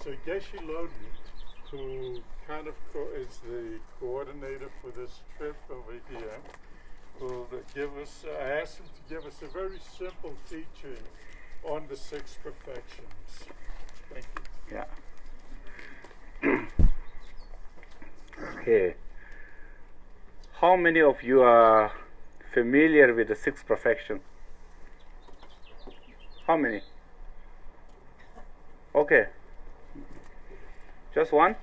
So Geshe Laden, who kind of is the coordinator for this trip over here, will give us. I asked him to give us a very simple teaching on the 6 perfections. Thank you. Yeah. Okay. How many of you are familiar with the 6 perfection? How many? Okay. Just one?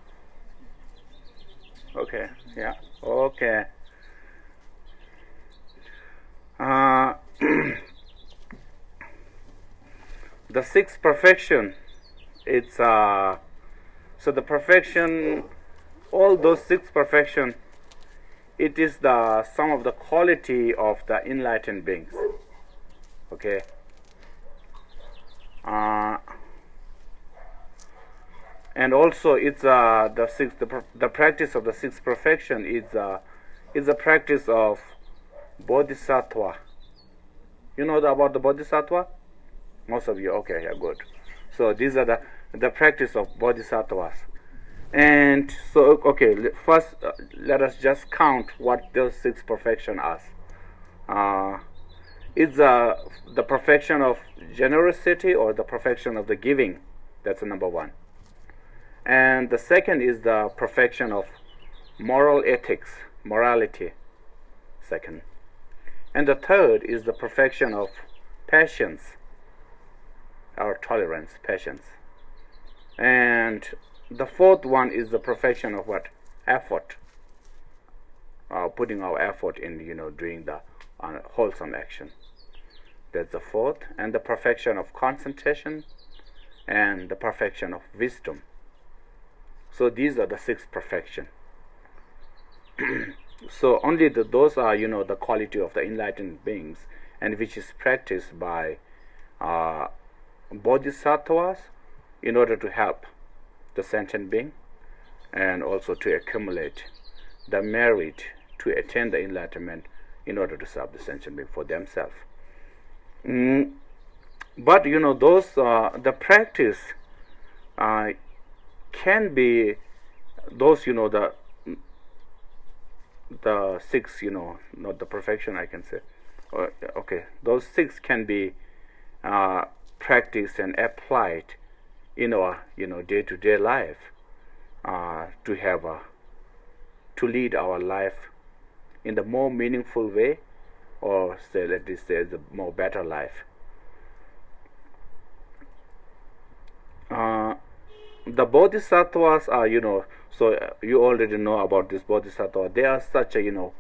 Okay. Yeah. Okay. The 6th perfection, it's so the perfection, all those 6 perfection, it is the sum of the quality of the enlightened beings. Okay. And also it's the practice of the 6th perfection is a practice of bodhisattva. You know about the bodhisattva? Most of you, okay, yeah, good. So these are the practice of bodhisattvas. And so, okay, first let us just count what those 6 perfection are. It's the perfection of generosity or the perfection of the giving. That's the number 1. And the second is the perfection of moral ethics, morality, second. And the third is the perfection of patience, or tolerance, patience. And the fourth one is the perfection of what? Effort. Putting our effort in, doing the wholesome action. That's the fourth. And the perfection of concentration and the perfection of wisdom. So these are the 6 perfection. So only those are, the quality of the enlightened beings, and which is practiced by bodhisattvas in order to help the sentient being and also to accumulate the merit to attain the enlightenment in order to serve the sentient being for themselves. But those the practice can be those the 6 not the perfection, I can say. Okay, those 6 can be practiced and applied in our day-to-day life to have to lead our life in the more meaningful way, or say, let us say, the more better life. The bodhisattvas are, so you already know about this bodhisattva. They are such a,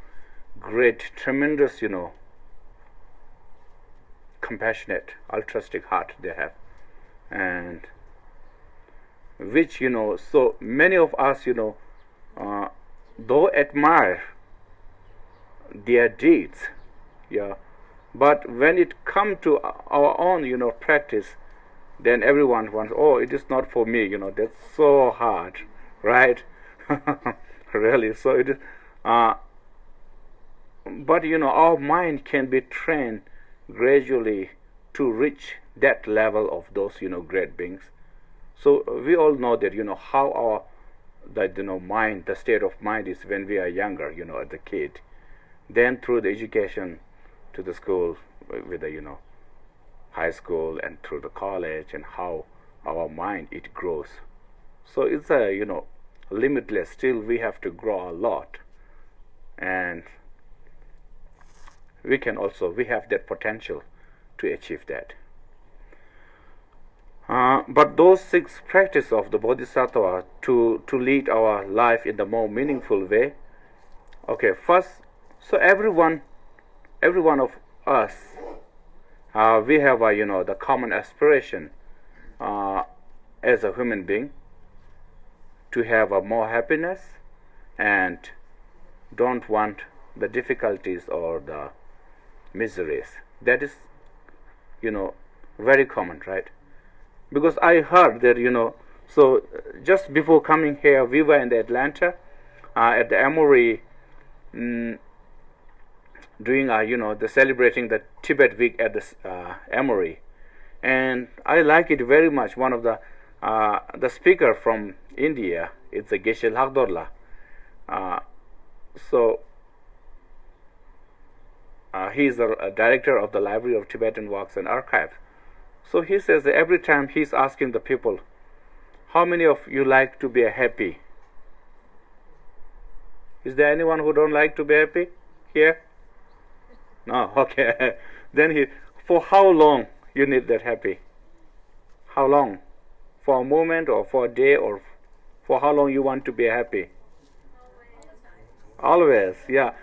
great, tremendous, compassionate, altruistic heart they have. And which, so many of us, though admire their deeds, yeah, but when it comes to our own, practice, then everyone wants, oh, it is not for me, that's so hard, right? Really, so it is, but our mind can be trained gradually to reach that level of those, great beings. So we all know that, how mind, the state of mind is when we are younger, as a kid. Then through the education to the school, with the, high school and through the college, and how our mind, it grows. So it's a, limitless. Still we have to grow a lot. And we have that potential to achieve that. But those 6 practices of the bodhisattva to lead our life in the more meaningful way. Okay, first, so every one of us, we have the common aspiration as a human being to have more happiness, and don't want the difficulties or the miseries. That is, very common, right? Because I heard that, so just before coming here, we were in the Atlanta at the Emory, doing the celebrating the Tibet week at the Emory, and I like it very much. One of the the speaker from India, it's a Geshe Laden. So he is a director of the Library of Tibetan Works and Archive. So he says that every time he's asking the people, how many of you like to be happy? Is there anyone who don't like to be happy here? No, okay. Then for how long you need that happy? How long? For a moment or for a day, or for how long you want to be happy? Always, yeah.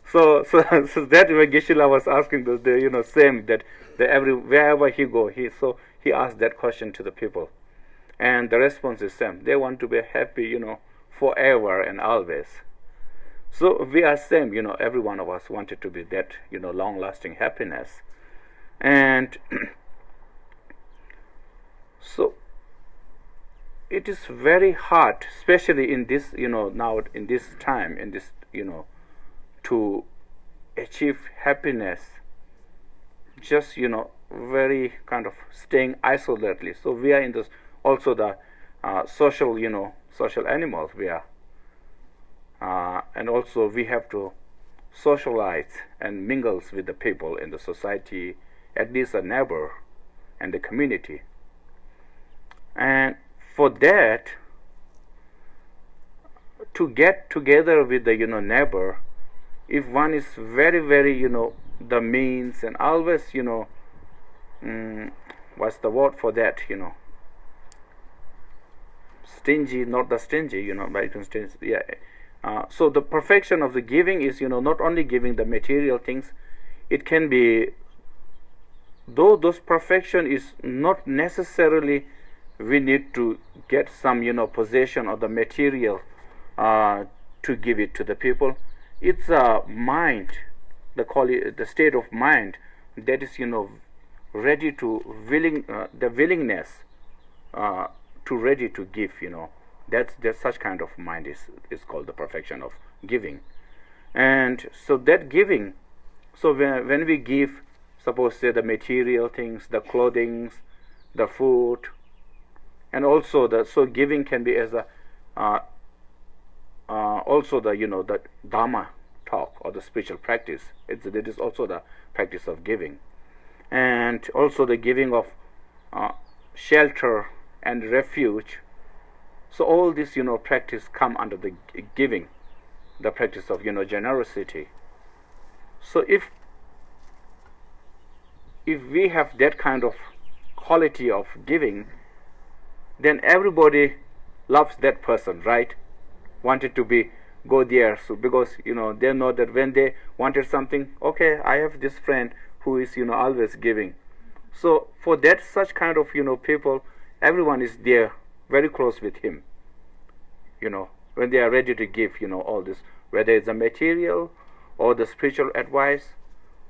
So that way Geshe Laden was asking the same that wherever he go, he asked that question to the people, and the response is same. They want to be happy, forever and always. So we are same, every one of us wanted to be that, long-lasting happiness, and so it is very hard, especially in this, now in this time, in this, to achieve happiness, just, very kind of staying isolatedly. So we are in this, also the social, social animals we are. And also we have to socialize and mingle with the people in the society, at least a neighbor and the community. And for that, to get together with the neighbor, if one is very, very the means and always what's the word for that, stingy, not the stingy, but stingy, yeah. So the perfection of the giving is not only giving the material things. It can be, though those perfection is not necessarily we need to get some possession of the material to give it to the people. It's a mind, the state of mind that is ready to the willingness to ready to give. That's such kind of mind is called the perfection of giving. And so that giving, so when we give, suppose say the material things, the clothing, the food, and also so giving can be as a also the the Dharma talk or the spiritual practice. It is also the practice of giving, and also the giving of shelter and refuge. So all this practice come under the giving, the practice of generosity. So if we have that kind of quality of giving, then everybody loves that person, right? Wanted to go there, so because they know that when they wanted something, okay, I have this friend who is always giving. So for that such kind of people, everyone is there very close with him, when they are ready to give all this, whether it's a material or the spiritual advice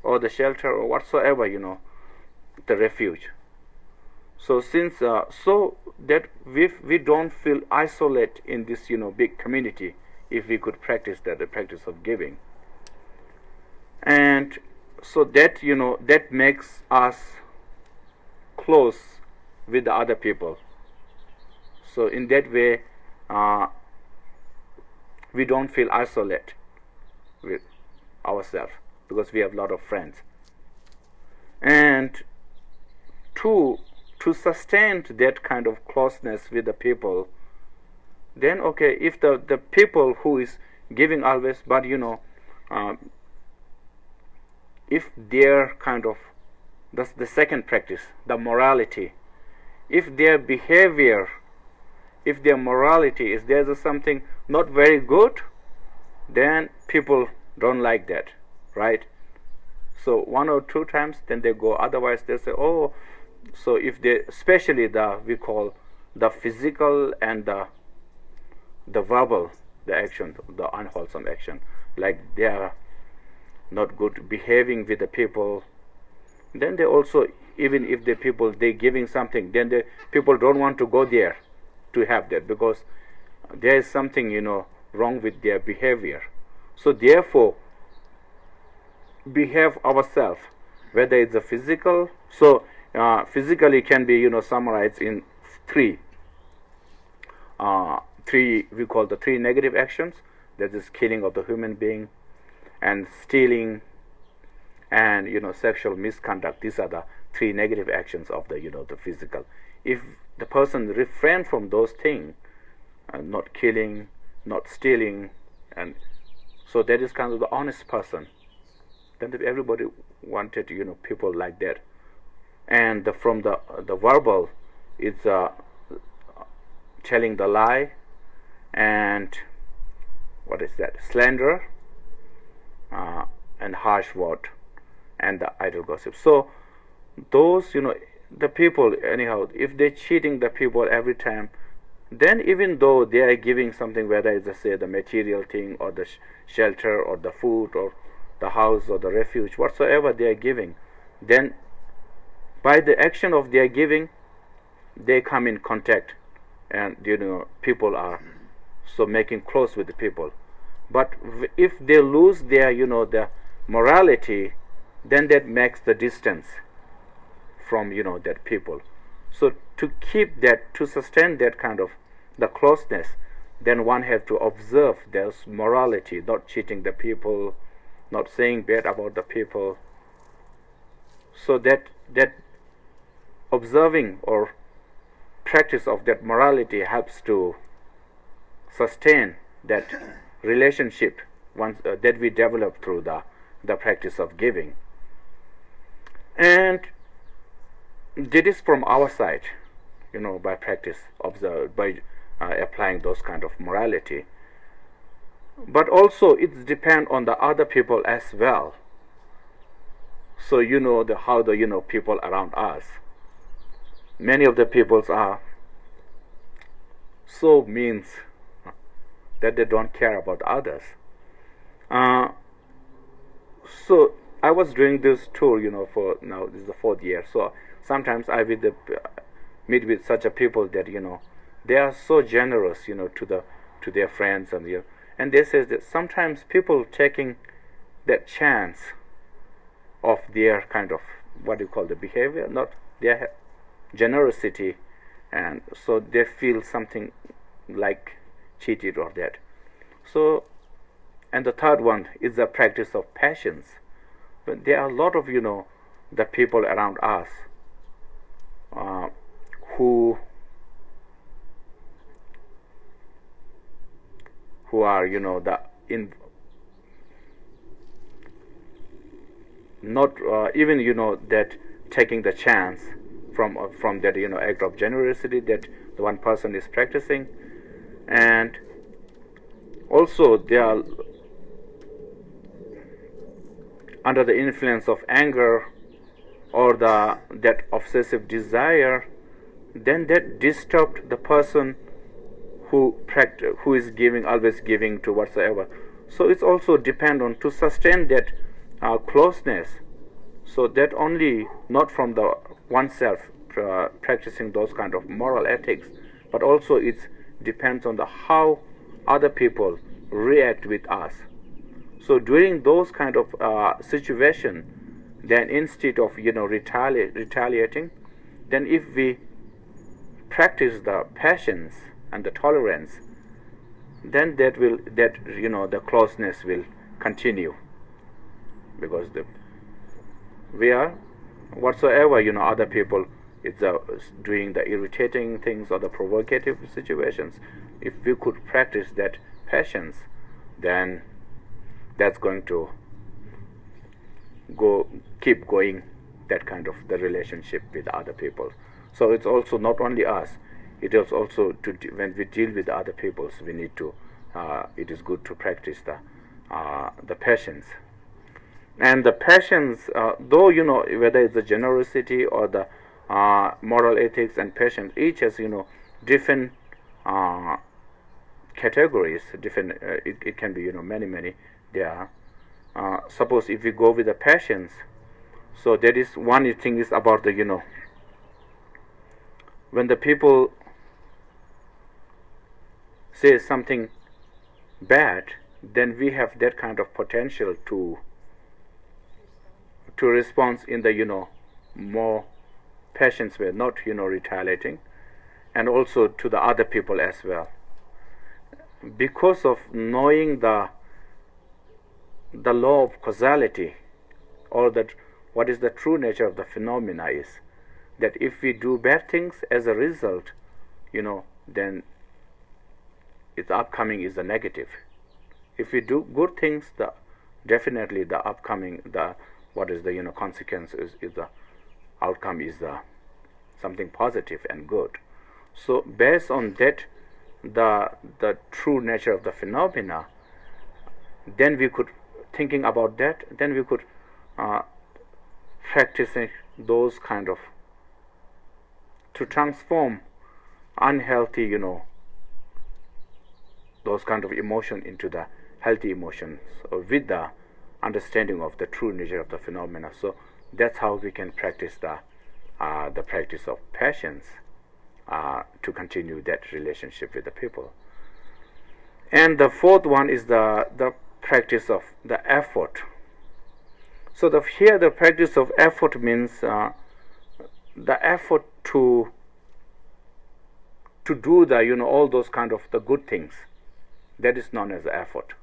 or the shelter or whatsoever, the refuge. So since so that we don't feel isolated in this big community, if we could practice the practice of giving, and so that that makes us close with the other people. So in that way, we don't feel isolated with ourselves because we have a lot of friends. And to sustain that kind of closeness with the people, then okay, if the people who is giving always, but if their kind of, that's the second practice, the morality, if their behavior, if their morality is there's something not very good, then people don't like that, right? So one or two times, then they go. Otherwise, they say, oh. So if they, especially we call the physical and the verbal, the action, the unwholesome action, like they are not good behaving with the people, then they also, even if the people they giving something, then the people don't want to go there to have that because there is something wrong with their behavior. So therefore, behave ourselves, whether it's a physical. So physically can be summarized in three. we call the three negative actions. That is killing of the human being, and stealing, and sexual misconduct. These are the three negative actions of the the physical. If the person refrain from those things, not killing, not stealing, and so that is kind of the honest person. Then everybody wanted people like that. And from the verbal, it's telling the lie, and what is that? Slander, and harsh word, and the idle gossip. So those, the people, anyhow, if they're cheating the people every time, then even though they are giving something, whether it's say the material thing or the shelter or the food or the house or the refuge, whatsoever they are giving, then by the action of their giving, they come in contact, and people are so making close with the people. But if they lose their the morality, then that makes the distance from that people. So to keep that, to sustain that kind of the closeness, then one have to observe their morality, not cheating the people, not saying bad about the people. So that observing or practice of that morality helps to sustain that relationship once that we develop through the practice of giving. And that is from our side, by practice, observe, by applying those kind of morality. But also it depends on the other people as well. So how the people around us. Many of the peoples are so mean that they don't care about others. So I was doing this tour, for now this is the 4th year. So sometimes I meet with such a people that they are so generous, to their friends, and they say that sometimes people taking that chance of their kind of what you call the behavior, not their generosity, and so they feel something like cheated or that. So, and the third one is the practice of passions. But there are a lot of the people around us who are not even that taking the chance from that act of generosity that the one person is practicing. And also they are under the influence of anger or that obsessive desire, then that disturbed the person who is giving, always giving to whatsoever. So it's also depend on to sustain that closeness. So that only not from the oneself practicing those kind of moral ethics, but also it depends on the how other people react with us. So during those kind of situation, then instead of retaliating, then if we practice the patience and the tolerance, then the closeness will continue, because we are whatsoever other people it's doing the irritating things or the provocative situations. If we could practice that patience, then that's going to keep going, that kind of the relationship with other people. So it's also not only us, it is also when we deal with other peoples, we need to it is good to practice the patience. And the patience, though whether it's the generosity or the moral ethics and patience, each has different categories. Different. It can be many. There are. Suppose if we go with the patience, so that is one thing is about the when the people say something bad, then we have that kind of potential to respond in the more patience way, not retaliating, and also to the other people as well. because of knowing the law of causality, or that what is the true nature of the phenomena is that if we do bad things, as a result, then its upcoming is the negative. If we do good things, definitely the upcoming, consequence is the outcome is something positive and good. So based on that, the true nature of the phenomena, then we could, thinking about that, then we could practicing those kind of, to transform unhealthy, those kind of emotion into the healthy emotions, with the understanding of the true nature of the phenomena. So that's how we can practice the practice of patience, to continue that relationship with the people. And the fourth one is the practice of the effort. So here the practice of effort means the effort to do the all those kind of the good things. That is known as effort.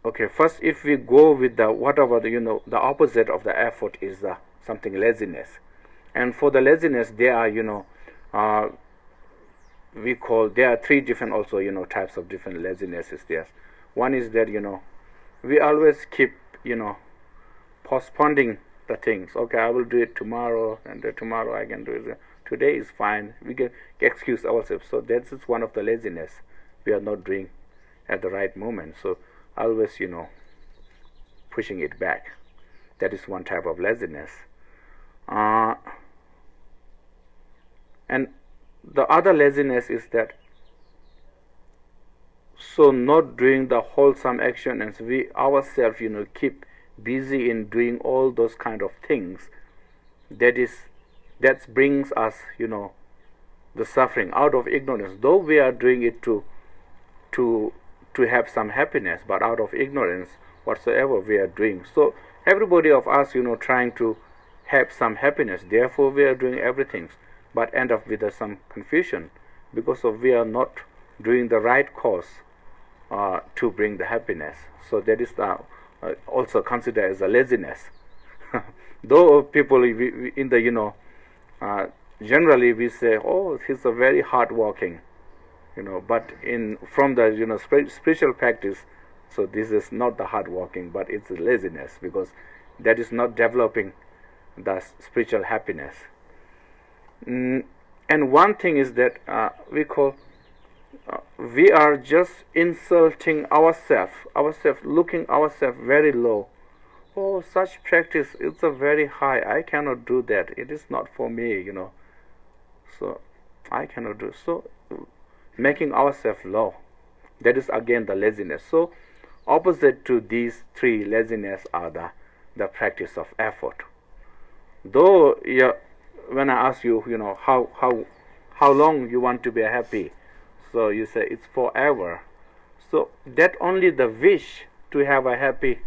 Okay, first, if we go with whatever the opposite of the effort is something laziness, and for the laziness there are we call, there are three different also types of different lazinesses there. One is that we always keep postponing the things. Okay, I will do it tomorrow, and tomorrow I can do it. Today is fine. We can excuse ourselves. So that's one of the laziness we are not doing at the right moment. So always pushing it back. That is one type of laziness. And the other laziness is that, so not doing the wholesome action, and we ourselves keep busy in doing all those kind of things, that brings us the suffering out of ignorance. Though we are doing it to have some happiness, but out of ignorance whatsoever we are doing. So everybody of us trying to have some happiness, therefore we are doing everything, but end up with some confusion because of we are not doing the right course to bring the happiness. So that is also considered as a laziness. Though people in the generally we say, oh, he's a very hard-working, but from the spiritual practice, so this is not the hard-working, but it's laziness, because that is not developing the spiritual happiness. And one thing is that we call, we are just insulting ourselves, looking ourselves very low. Oh, such practice, it's a very high. I cannot do that. It is not for me, So I cannot do so. Making ourselves low. That is again the laziness. So opposite to these three laziness are the practice of effort. Though when I ask you, how long you want to be happy, so you say it's forever. So that only the wish to have a happy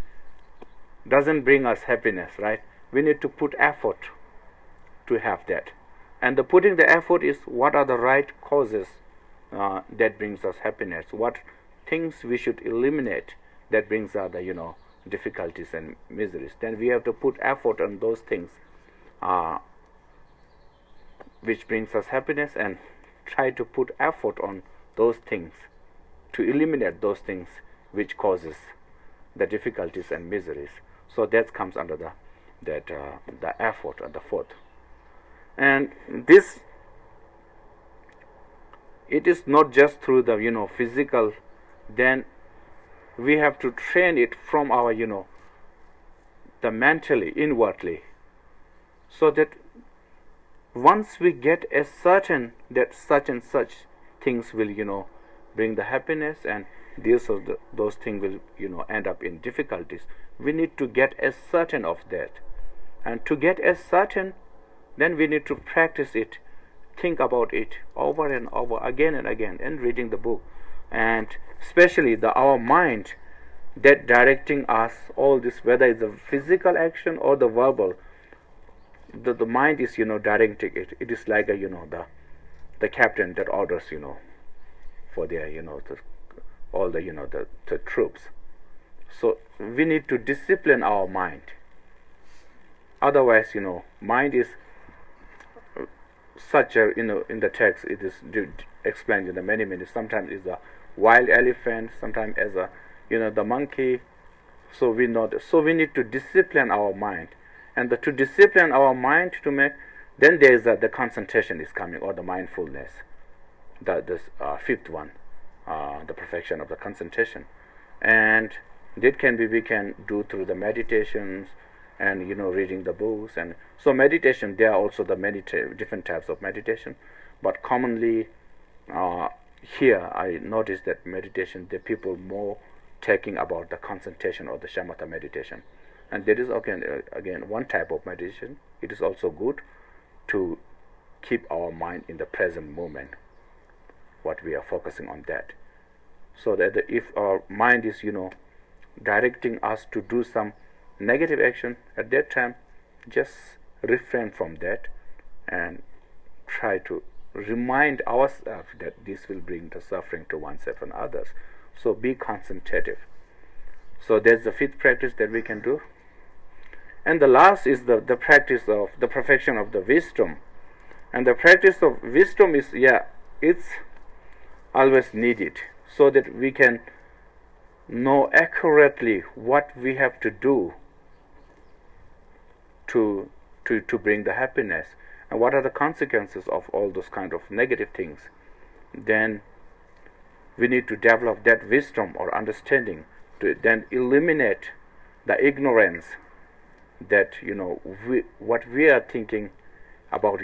doesn't bring us happiness, right? We need to put effort to have that. And the putting the effort is what are the right causes that brings us happiness, what things we should eliminate that brings us the difficulties and miseries. Then we have to put effort on those things which brings us happiness, and try to put effort on those things to eliminate those things which causes the difficulties and miseries. So that comes under the effort or the fourth. And this, it is not just through the physical. Then we have to train it from our the mentally, inwardly, so that once we get a certain that such and such things will bring the happiness, and those things will end up in difficulties, we need to get as certain of that. And to get as certain, then we need to practice it, think about it over and over, again and again, and reading the book. And especially our mind that directing us all this, whether it's a physical action or the verbal, the mind is directing it. It is like the captain that orders, for their, all the, the troops. So we need to discipline our mind. Otherwise, mind is such a, in the text it is explained in the many, sometimes it's a wild elephant, sometimes as a, the monkey. So we know that. So we need to discipline our mind, and to discipline our mind to make, then there is the concentration is coming, or the mindfulness, this fifth one, the perfection of the concentration. And that can be, we can do through the meditations and reading the books. And so meditation, there are also the many different types of meditation, but commonly here I noticed that meditation, the people more taking about the concentration or the shamatha meditation. And there is again one type of meditation. It is also good to keep our mind in the present moment, what we are focusing on that, so that if our mind is directing us to do some negative action, at that time just refrain from that and try to remind ourselves that this will bring the suffering to oneself and others. So be concentrative. So that's the fifth practice that we can do. And the last is the practice of the perfection of the wisdom. And the practice of wisdom is, it's always needed, so that we can know accurately what we have to do to bring the happiness, and what are the consequences of all those kind of negative things. Then we need to develop that wisdom or understanding to then eliminate the ignorance that what we are thinking about,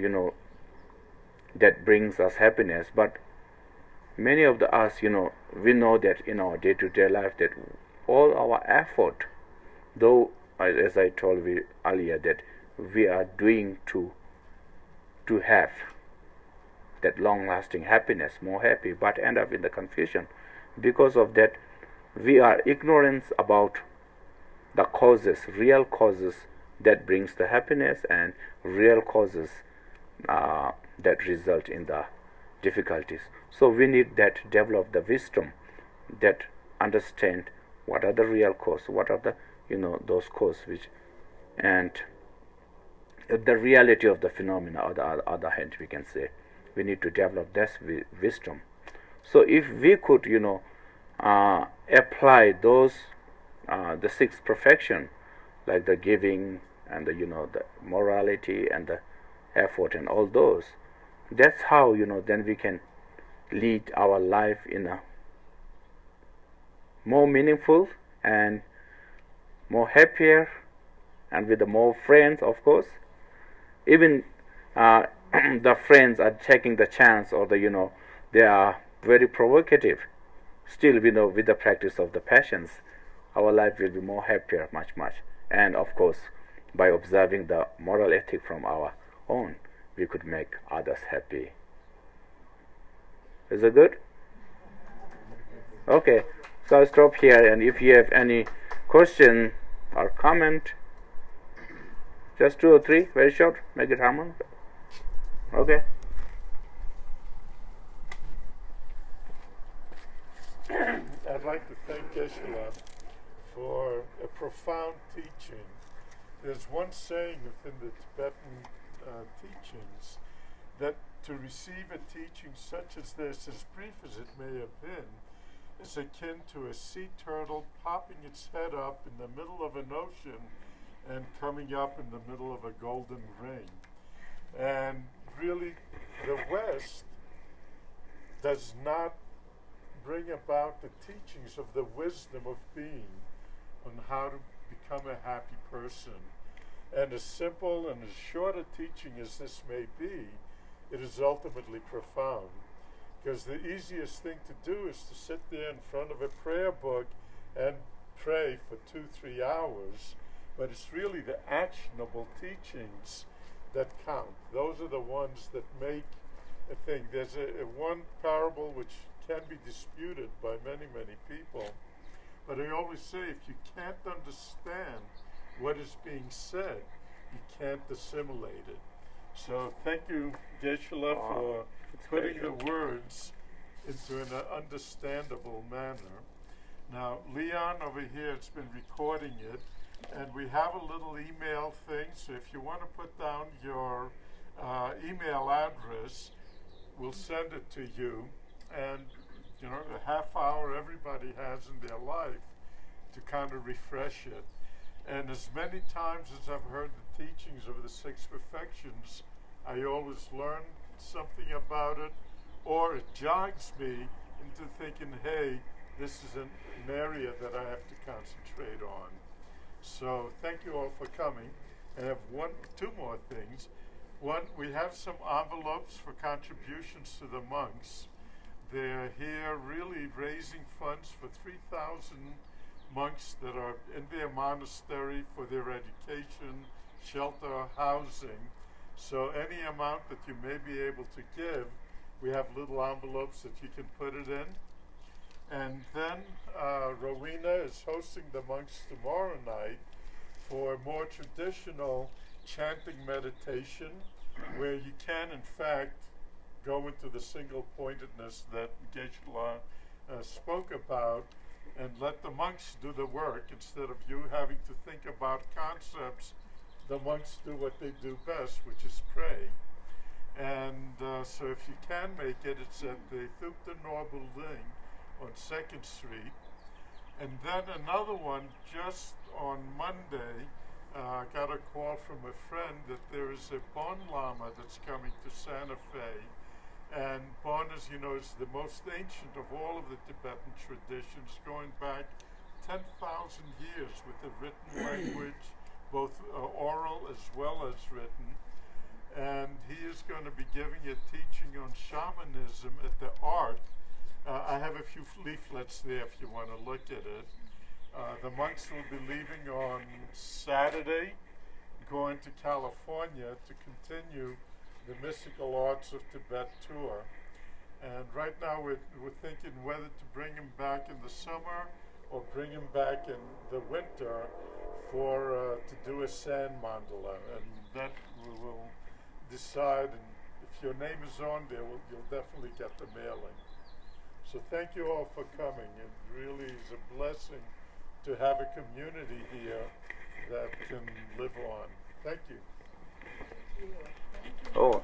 that brings us happiness. But many of us, we know that in our day-to-day life that all our effort, though as I told you earlier, that we are doing to have that long-lasting happiness, more happy, but end up in the confusion. Because of that, we are ignorant about the causes, real causes that brings the happiness, and real causes that result in the difficulties. So we need that develop the wisdom that understand what are the real causes, what are the those causes which, and the reality of the phenomena. On the other hand, we can say we need to develop this wisdom. So if we could apply those the six perfection, like the giving and the the morality and the effort and all those, that's how then we can lead our life in a more meaningful and more happier, and with the more friends, of course. Even the friends are taking the chance, or they are very provocative. Still, with the practice of the passions, our life will be more happier, much. And of course, by observing the moral ethic from our own, we could make others happy. Is it good? Okay, so I'll stop here, and if you have any question or comment, just 2 or 3, very short, make it Harmon. Okay. I'd like to thank Geshe Laden for a profound teaching. There's one saying within the Tibetan teachings that to receive a teaching such as this, as brief as it may have been, is akin to a sea turtle popping its head up in the middle of an ocean and coming up in the middle of a golden ring. And really, the West does not bring about the teachings of the wisdom of being on how to become a happy person. And as simple and as short a teaching as this may be, it is ultimately profound. Because the easiest thing to do is to sit there in front of a prayer book and pray for 2-3 hours, but it's really the actionable teachings that count. Those are the ones that make a thing. There's one parable which can be disputed by many people, but I always say if you can't understand what is being said, you can't assimilate it. So thank you Geshe Laden, for it's putting the special. words into an understandable manner. Now, Leon over here has been recording it, and we have a little email thing, so if you want to put down your email address, we'll send it to you. And, you know, the half hour everybody has in their life to kind of refresh it. And as many times as I've heard the teachings of the six perfections, I always learn something about it, or it jogs me into thinking, hey, this is an area that I have to concentrate on. So thank you all for coming. I have two more things. One, we have some envelopes for contributions to the monks. They're here really raising funds for 3,000 monks that are in their monastery for their education, shelter, housing. So any amount that you may be able to give, we have little envelopes that you can put it in. And then Rowena is hosting the monks tomorrow night for more traditional chanting meditation, where you can, in fact, go into the single-pointedness that Geshe Laden spoke about, and let the monks do the work instead of you having to think about concepts. The monks do what they do best, which is pray. And so if you can make it, it's at the Houghton building on 2nd Street. And then another one just on Monday, got a call from a friend that there is a Bon Lama that's coming to Santa Fe. And Bon, as you know, is the most ancient of all of the Tibetan traditions, going back 10,000 years with the written language, both oral as well as written. And he is going to be giving a teaching on shamanism at the Ark. I have a few leaflets there if you want to look at it. The monks will be leaving on Saturday, going to California to continue the Mystical Arts of Tibet tour. And right now we're thinking whether to bring him back in the summer or bring him back in the winter for to do a sand mandala. And that we will decide. And if your name is on there, you'll definitely get the mailing. So thank you all for coming. It really is a blessing to have a community here that can live on. Thank you. Oh,